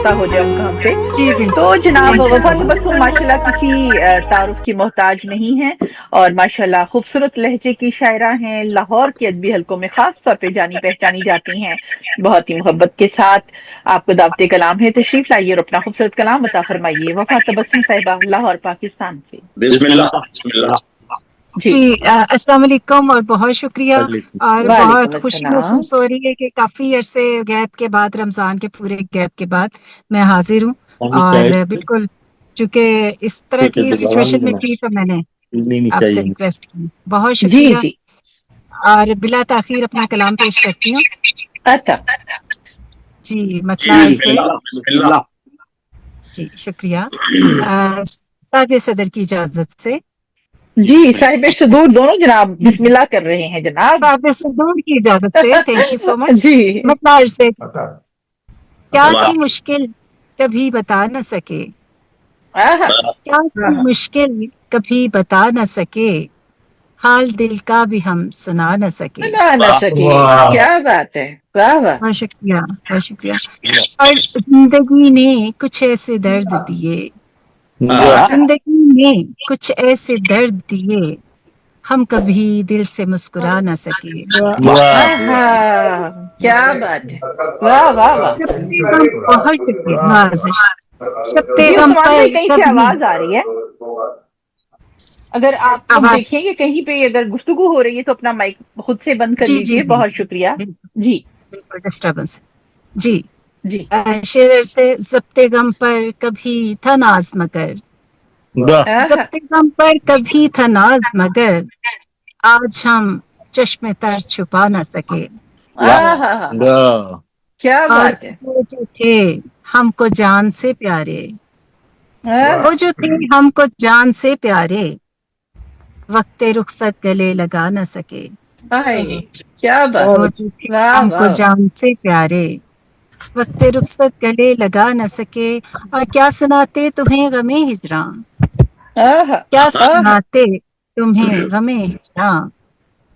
पता हो जाए उनका हमसे। जी तो बिल्कुल, जनाब थैंक यू वफा सो मच। तबस्सुम माशाल्लाह किसी तारुफ की मोहताज नहीं है, और माशाल्लाह खूबसूरत लहजे की शायरा हैं, लाहौर के अदबी हलकों में खास तौर पे जानी पहचानी जाती हैं। बहुत ही मोहब्बत के साथ आपको दावते कलाम है, तशरीफ लाइए और अपना खूबसूरत कलाम अता फरमाइए। वफा तबस्सुम साहिबा, लाहौर पाकिस्तान से। बिस्मिल्लाह बिस्मिल्लाह। जी, जी अस्सलाम वालेकुम और बहुत शुक्रिया। और बहुत वालेकुम खुशी अस्सलाम। महसूस हो रही है कि काफ़ी अरसे गैप के बाद, रमज़ान के पूरे गैप के बाद मैं हाजिर हूँ। और बिल्कुल चूँकि इस तरह की सिचुएशन में थी तो मैंने आपसे रिक्वेस्ट की। बहुत जी शुक्रिया। जी, और बिला ताखीर अपना कलाम पेश करती हूँ। अता जी जी मतलार से। बिस्मिल्लाह बिस्मिल्लाह। जी शुक्रिया। साहिब सदर की इजाज़त से। जी, साहिब सदूर दोनों जनाब बिस्मिल्लाह कर रहे हैं जनाब। साहिब सदर की इजाज़त से, थैंक यू सो मच। जी, मतलार से। क्या वाह थी मुश्किल कभी बता न सके, आहा, क्या थी आहा, मुश्किल कभी बता न सके, हाल दिल का भी हम सुना न सके। सुना न वाह सके। क्या बात है, वाह वाह। बहुत शुक्रिया, बहुत शुक्रिया। और जिंदगी ने कुछ ऐसे दर्द दिए, आहा, जिंदगी ने कुछ ऐसे दर्द दिए, हम कभी दिल से मुस्कुरा न सके। आहा, क्या बात है, वाह वाह वाह। शब्ते गम, बहुत शुक्रिया, नवाजिश। शब्ते जी, गम उस्मान भाई पर कहीं से कभी आवाज आ रही है, अगर आप लोग आवाज। देखेंगे कहीं पे अगर गुफ्तगू हो रही है तो अपना माइक खुद से बंद कर जी जी लीजिए, जी, बहुत शुक्रिया। बिल्कुल जी बिल्कुल, डिस्टर्बेंस। जी जी, शेर से, ज़ब्ते गम पर कभी था नाज मगर, आहा, ज़ब्ते गम पर कभी था नाज मगर, आज हम चश्मे तर छुपा न सके। आहा, क्या और बात है, वो जो थे हमको जान से प्यारे, आहा, वो जो थे हमको जान से प्यारे, वक्ते रुखसत गले लगा न सके। हाय, क्या बात, वो जो थे वाह हमको वाह, जान से प्यारे, वक्ते रुखसत गले लगा न सके। और क्या सुनाते तुम्हें गमे हिजरां, आहा, क्या आहा, सुनाते तुम्हें गमे हिजरां,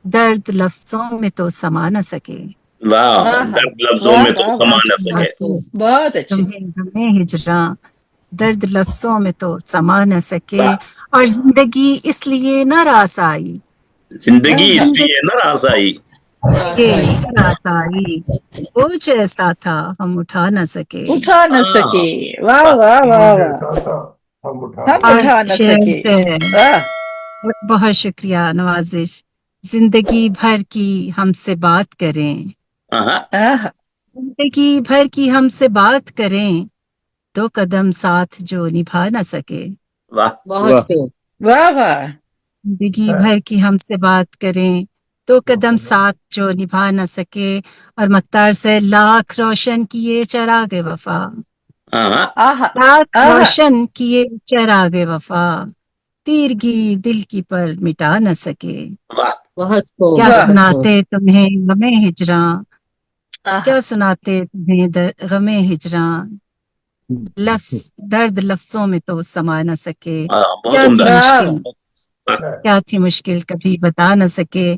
दर्द लफ्जों में तो समा न सके। वाह, आहा, दर्द लफ्जों वाह में तो वाह वाह, समा क्या न सके। सुनाते बहुत अच्छे, तुम्हें गमे हिजरां, दर्द लफ्जों में तो समा न सके। और जिंदगी इसलिए न रास आई, जिंदगी आहा, इसलिए न रास आई। ये न रास आई, बोझ ऐसा था हम उठा न सके। उठा न सके, हाँ, वाह वाह वाह वाह वाह, हम और उठा न शेर सके, से, वाह, बहुत शुक्रिया नवाजिश। जिंदगी भर की हमसे बात करें, हाँ, आहा, जिंदगी भर की हमसे बात करें, दो कदम साथ जो निभा न सके। वाह वाह वाह, जिंदगी भर की हमसे बात करें, दो कदम साथ जो निभा न सके। और मख्तार से, लाख रोशन किए चिराग वफा, हाँ, आहा, लाख आहा, रोशन किए चिराग वफा, तीरगी दिल की पर मिटा न सके। वाह क्या वाह, सुनाते तुम्हें गमे हिजरां, आहा, क्या सुनाते तुम्हें गमे हिजरां, लफ्ज दर्द लफ्जों में तो समा न सके। बहुत क्या थी उम्दा। वाह मुश्किल, क्या थी मुश्किल कभी बता न सके,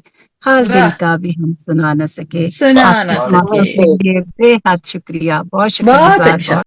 हाल दिल वाह, का भी हम सुना न सके। सुना वाह न आपकी सके, समाअत के लिए बेहद शुक्रिया, बहुत शुक्र बहुत गुजार। अच्छा।